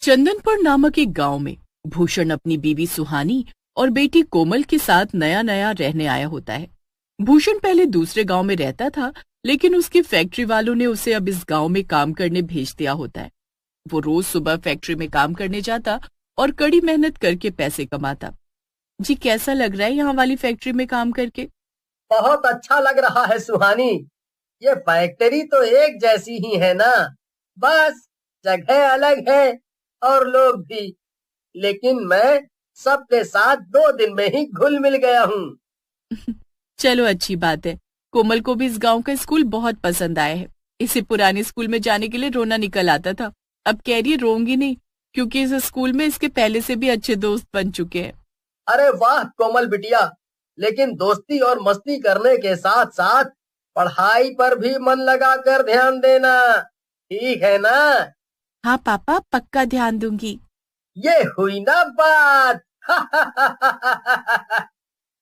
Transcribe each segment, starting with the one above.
चंदनपुर नामक एक गांव में भूषण अपनी बीवी सुहानी और बेटी कोमल के साथ नया नया रहने आया होता है। भूषण पहले दूसरे गांव में रहता था, लेकिन उसकी फैक्ट्री वालों ने उसे अब इस गांव में काम करने भेज दिया होता है। वो रोज सुबह फैक्ट्री में काम करने जाता और कड़ी मेहनत करके पैसे कमाता। जी, कैसा लग रहा है यहाँ वाली फैक्ट्री में काम करके? बहुत अच्छा लग रहा है सुहानी। ये फैक्ट्री तो एक जैसी ही है ना, बस जगह अलग है और लोग भी। लेकिन मैं सबके साथ 2 दिन में ही घुल मिल गया हूँ। चलो, अच्छी बात है। कोमल को भी इस गांव का स्कूल बहुत पसंद आया है। इसे पुराने स्कूल में जाने के लिए रोना निकल आता था। अब कह रही है रोऊंगी नहीं, क्योंकि इस स्कूल में इसके पहले से भी अच्छे दोस्त बन चुके हैं। अरे वाह कोमल बिटिया, लेकिन दोस्ती और मस्ती करने के साथ साथ पढ़ाई पर भी मन लगाकर ध्यान देना, ठीक है ना? हाँ पापा, पक्का ध्यान दूंगी। ये हुई ना बात।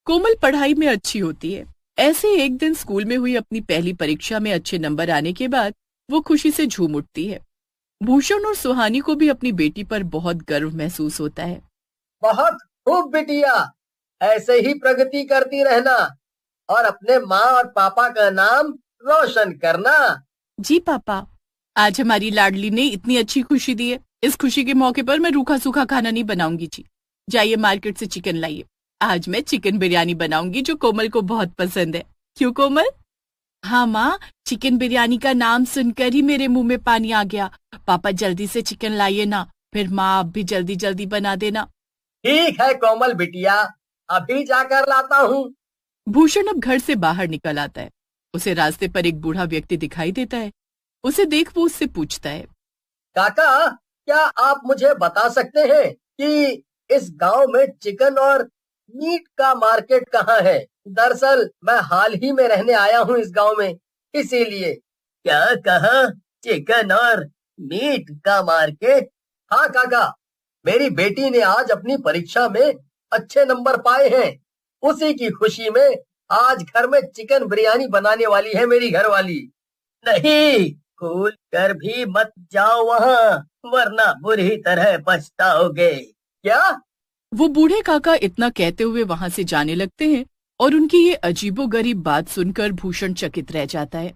कोमल पढ़ाई में अच्छी होती है। ऐसे एक दिन स्कूल में हुई अपनी पहली परीक्षा में अच्छे नंबर आने के बाद वो खुशी से झूम उठती है। भूषण और सुहानी को भी अपनी बेटी पर बहुत गर्व महसूस होता है। बहुत खूब बिटिया, ऐसे ही प्रगति करती रहना और अपने माँ और पापा का नाम रोशन करना। जी पापा, आज हमारी लाडली ने इतनी अच्छी खुशी दी है। इस खुशी के मौके पर मैं रूखा सूखा खाना नहीं बनाऊंगी जी। जाइए मार्केट से चिकन लाइए। आज मैं चिकन बिरयानी बनाऊंगी जो कोमल को बहुत पसंद है। क्यों कोमल? हाँ माँ, चिकन बिरयानी का नाम सुनकर ही मेरे मुंह में पानी आ गया। पापा जल्दी से चिकन लाइए ना, फिर माँ आप भी जल्दी जल्दी बना देना। ठीक है कोमल बिटिया, अभी जाकर लाता हूँ। भूषण अब घर से बाहर निकल आता है। उसे रास्ते पर एक बूढ़ा व्यक्ति दिखाई देता है। उसे देख वो उससे पूछता है, काका, क्या आप मुझे बता सकते हैं कि इस गांव में चिकन और मीट का मार्केट कहाँ है? दरअसल मैं हाल ही में रहने आया हूँ इस गांव में, इसीलिए। क्या कहा? चिकन और मीट का मार्केट? हाँ काका, मेरी बेटी ने आज अपनी परीक्षा में अच्छे नंबर पाए हैं। उसी की खुशी में आज घर में चिकन बिरयानी बनाने वाली है मेरी घरवाली। नहीं, भूल कर भी मत जाओ वहाँ, वरना बुरी तरह पछताओगे। क्या? वो बूढ़े काका इतना कहते हुए वहां से जाने लगते हैं और उनकी ये अजीबोगरीब बात सुनकर भूषण चकित रह जाता है।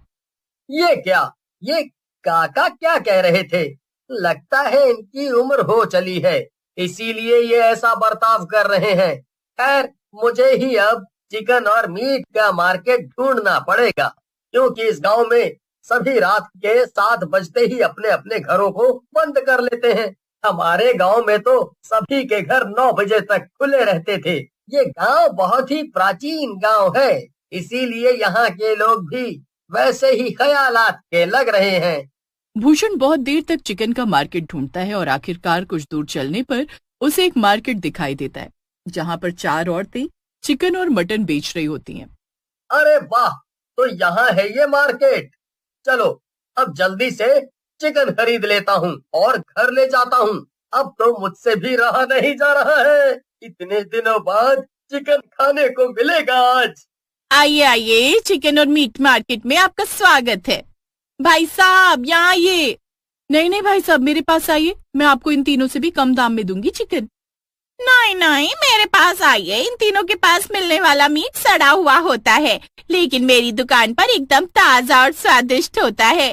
ये क्या? ये काका क्या कह रहे थे? लगता है इनकी उम्र हो चली है, इसीलिए ये ऐसा बर्ताव कर रहे हैं। खैर, मुझे ही अब चिकन और मीट का मार्केट ढूंढना पड़ेगा, क्योंकि इस गांव में सभी रात के 7 बजते ही अपने अपने घरों को बंद कर लेते हैं। हमारे गांव में तो सभी के घर 9 बजे तक खुले रहते थे। ये गांव बहुत ही प्राचीन गांव है, इसीलिए यहाँ के लोग भी वैसे ही ख्यालात के लग रहे हैं। भूषण बहुत देर तक चिकन का मार्केट ढूंढता है और आखिरकार कुछ दूर चलने पर उसे एक मार्केट दिखाई देता है, जहाँ पर 4 औरतें चिकन और मटन बेच रही होती हैं। अरे वाह, तो यहाँ है ये मार्केट। चलो अब जल्दी से चिकन खरीद लेता हूँ और घर ले जाता हूँ। अब तो मुझसे भी रहा नहीं जा रहा है। इतने दिनों बाद चिकन खाने को मिलेगा आज। आइए आइए, चिकन और मीट मार्केट में आपका स्वागत है। भाई साहब यहाँ आइए। नहीं नहीं भाई साहब, मेरे पास आइए, मैं आपको इन तीनों से भी कम दाम में दूंगी चिकन। नहीं नहीं, मेरे पास आइए। इन तीनों के पास मिलने वाला मीट सड़ा हुआ होता है, लेकिन मेरी दुकान पर एकदम ताजा और स्वादिष्ट होता है।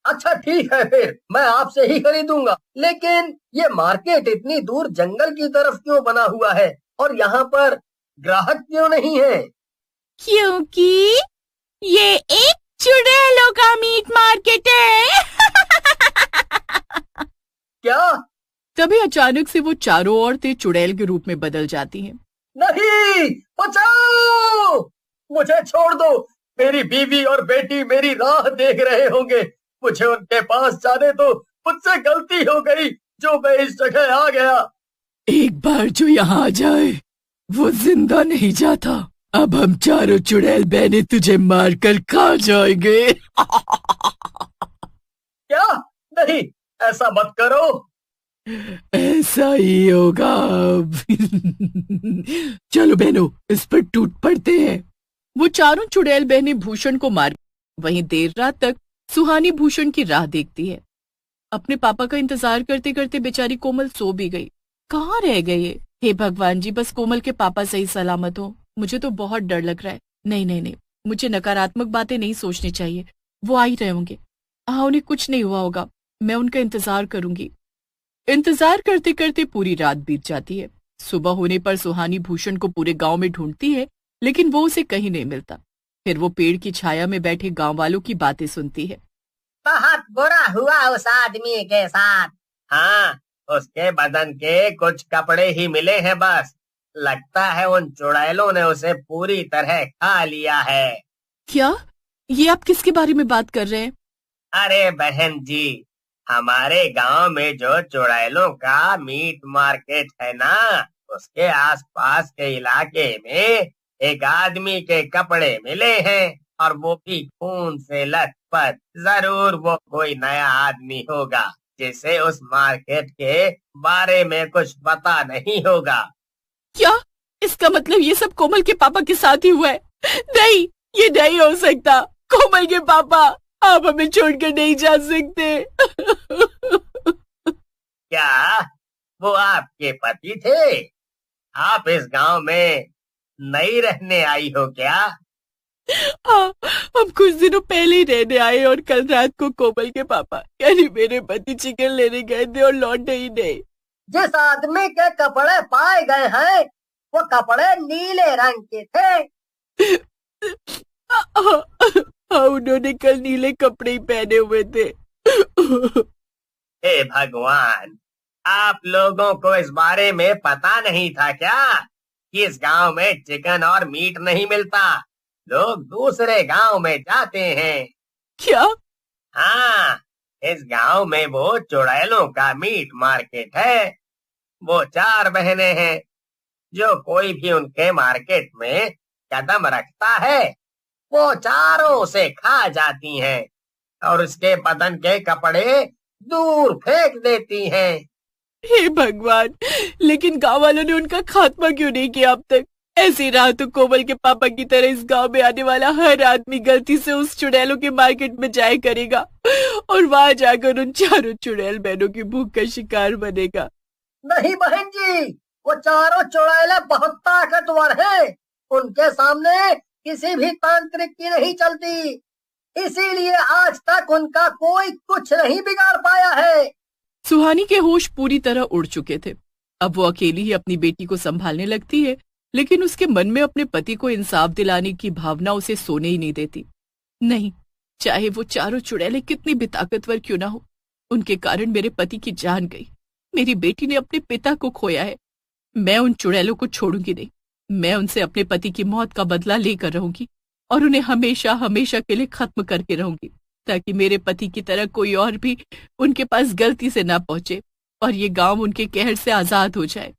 अच्छा ठीक है, फिर मैं आपसे ही खरीदूंगा। लेकिन ये मार्केट इतनी दूर जंगल की तरफ क्यों बना हुआ है और यहाँ पर ग्राहक क्यों नहीं है? क्योंकि ये एक चुड़ैलों का मीट मार्केट है। क्या? तभी अचानक से वो चारों औरतें चुड़ैल के रूप में बदल जाती हैं। नहीं, बचाओ! मुझे छोड़ दो। मेरी बीवी और बेटी मेरी राह देख रहे होंगे। मुझे उनके पास जाने दो। मुझसे गलती हो गई जो मैं इस जगह आ गया। एक बार जो यहाँ आ जाए वो जिंदा नहीं जाता। अब हम चारों चुड़ैल बहनें तुझे मारकर खा जाएंगे। क्या? नहीं, ऐसा मत करो। ऐसा ही होगा अब। चलो बहनों, इस पर टूट पड़ते हैं। वो चारों चुड़ैल बहनें भूषण को मार। वहीं देर रात तक सुहानी भूषण की राह देखती है। अपने पापा का इंतजार करते करते बेचारी कोमल सो भी गई। कहाँ रह गए ये? हे भगवान जी, बस कोमल के पापा सही सलामत हो। मुझे तो बहुत डर लग रहा है। नहीं नहीं नहीं, मुझे नकारात्मक बातें नहीं सोचनी चाहिए। वो आ ही रहे होंगे। हाँ, उन्हें कुछ नहीं हुआ होगा। मैं उनका इंतजार करूंगी। इंतजार करते करते पूरी रात बीत जाती है। सुबह होने पर सुहानी भूषण को पूरे गांव में ढूंढती है, लेकिन वो उसे कहीं नहीं मिलता। फिर वो पेड़ की छाया में बैठे गांव वालों की बातें सुनती है। बहुत बुरा हुआ उस आदमी के साथ। हाँ, उसके बदन के कुछ कपड़े ही मिले हैं बस। लगता है उन चुड़ैलों ने उसे पूरी तरह खा लिया है। क्या? ये आप किसके बारे में बात कर रहे हैं? अरे बहन जी, हमारे गांव में जो चुड़ैलों का मीट मार्केट है ना, उसके आसपास के इलाके में एक आदमी के कपड़े मिले हैं, और वो भी खून से लथपथ। जरूर वो कोई नया आदमी होगा जिसे उस मार्केट के बारे में कुछ पता नहीं होगा। क्या? इसका मतलब ये सब कोमल के पापा के साथ ही हुआ है? नहीं, ये नहीं हो सकता। कोमल के पापा, आप हमें छोड़कर नहीं जा सकते। क्या वो आपके पति थे? आप इस गांव में नई रहने आई हो क्या? हाँ, हम कुछ दिनों पहले ही रहने आए और कल रात को कोमल के पापा यानी मेरे पति चिकन लेने गए थे और लौटे ही नहीं। जिस आदमी के कपड़े पाए गए हैं, वो कपड़े नीले रंग के थे। हाँ, उन्होंने कल नीले कपड़े ही पहने हुए थे। हे भगवान, आप लोगों को इस बारे में पता नहीं था क्या कि इस गांव में चिकन और मीट नहीं मिलता? लोग दूसरे गांव में जाते हैं। क्या? हाँ, इस गांव में वो चुड़ैलों का मीट मार्केट है। वो 4 बहनें हैं। जो कोई भी उनके मार्केट में कदम रखता है, वो चारों उसे खा जाती हैं और उसके बदन के कपड़े दूर फेंक देती हैं। हे भगवान, लेकिन गांव वालों ने उनका खात्मा क्यों नहीं किया अब तक? ऐसी रहा तो कोमल के पापा की तरह इस गांव में आने वाला हर आदमी गलती से उस चुड़ैलों के मार्केट में जाया करेगा और वहां जाकर उन चारों चुड़ैल बहनों की भूख का शिकार बनेगा। नहीं बहन जी, वो चारों चुड़ैले बहुत ताकतवर हैं। उनके सामने किसी भी तांत्रिक की नहीं चलती, इसीलिए आज तक उनका कोई कुछ नहीं बिगाड़ पाया है। सुहानी के होश पूरी तरह उड़ चुके थे। अब वो अकेली ही अपनी बेटी को संभालने लगती है, लेकिन उसके मन में अपने पति को इंसाफ दिलाने की भावना उसे सोने ही नहीं देती। नहीं, चाहे वो चारों चुड़ैलें कितनी भी ताकतवर क्यों ना हो, उनके कारण मेरे पति की जान गई। मेरी बेटी ने अपने पिता को खोया है। मैं उन चुड़ैलों को छोड़ूंगी नहीं। मैं उनसे अपने पति की मौत का बदला लेकर रहूंगी और उन्हें हमेशा हमेशा के लिए खत्म करके रहूंगी, ताकि मेरे पति की तरह कोई और भी उनके पास गलती से ना पहुंचे और ये गांव उनके कहर से आजाद हो जाए।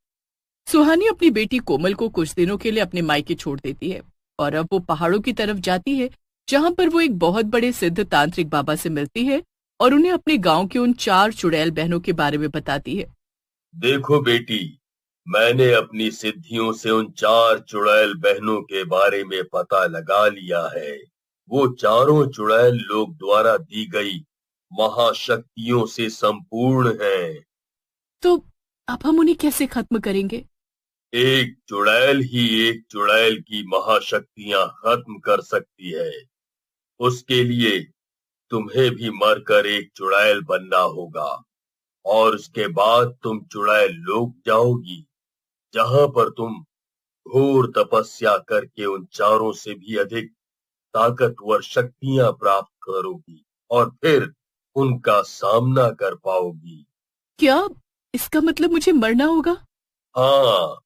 सुहानी अपनी बेटी कोमल को कुछ दिनों के लिए अपने मायके छोड़ देती है और अब वो पहाड़ों की तरफ जाती है, जहां पर वो एक बहुत बड़े सिद्ध तांत्रिक बाबा से मिलती है और उन्हें अपने गांव की उन 4 चुड़ैल बहनों के बारे में बताती है। देखो बेटी, मैंने अपनी सिद्धियों से उन 4 चुड़ैल बहनों के बारे में पता लगा लिया है। वो चारों चुड़ैल लोग द्वारा दी गई महाशक्तियों से संपूर्ण हैं। तो अब हम उन्हें कैसे खत्म करेंगे? एक चुड़ैल ही एक चुड़ैल की महाशक्तियां खत्म कर सकती है। उसके लिए तुम्हें भी मरकर एक चुड़ैल बनना होगा और उसके बाद तुम चुड़ैल लोक जाओगी, जहां पर तुम घोर तपस्या करके उन चारों से भी अधिक ताकतवर शक्तियां प्राप्त करोगी और फिर उनका सामना कर पाओगी। क्या इसका मतलब मुझे मरना होगा? हाँ।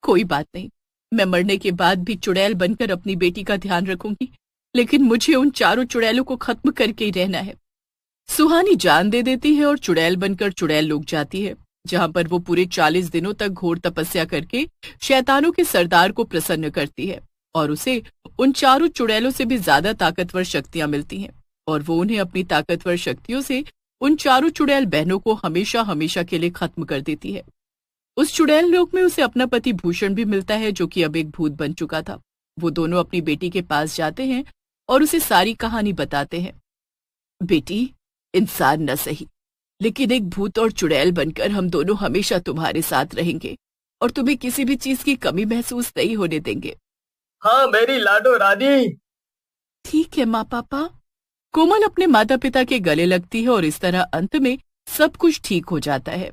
कोई बात नहीं, मैं मरने के बाद भी चुड़ैल बनकर अपनी बेटी का ध्यान रखूंगी, लेकिन मुझे उन चारों चुड़ैलों को खत्म करके ही रहना है। सुहानी जान दे देती है और चुड़ैल बनकर चुड़ैल लोक जाती है, जहां पर वो पूरे 40 दिनों तक घोर तपस्या करके शैतानों के सरदार को प्रसन्न करती है और उसे उन चारों चुड़ैलों से भी ज्यादा ताकतवर शक्तियां मिलती हैं और वो उन्हें अपनी ताकतवर शक्तियों से उन चारों चुड़ैल बहनों को हमेशा हमेशा के लिए खत्म कर देती है। उस चुड़ैल लोक में उसे अपना पति भूषण भी मिलता है, जो कि अब एक भूत बन चुका था। वो दोनों अपनी बेटी के पास जाते हैं और उसे सारी कहानी बताते हैं। बेटी, इंसान न सही, लेकिन एक भूत और चुड़ैल बनकर हम दोनों हमेशा तुम्हारे साथ रहेंगे और तुम्हें किसी भी चीज की कमी महसूस नहीं होने देंगे। हाँ मेरी लाडो रानी। ठीक है माँ पापा। कोमल अपने माता पिता के गले लगती है और इस तरह अंत में सब कुछ ठीक हो जाता है।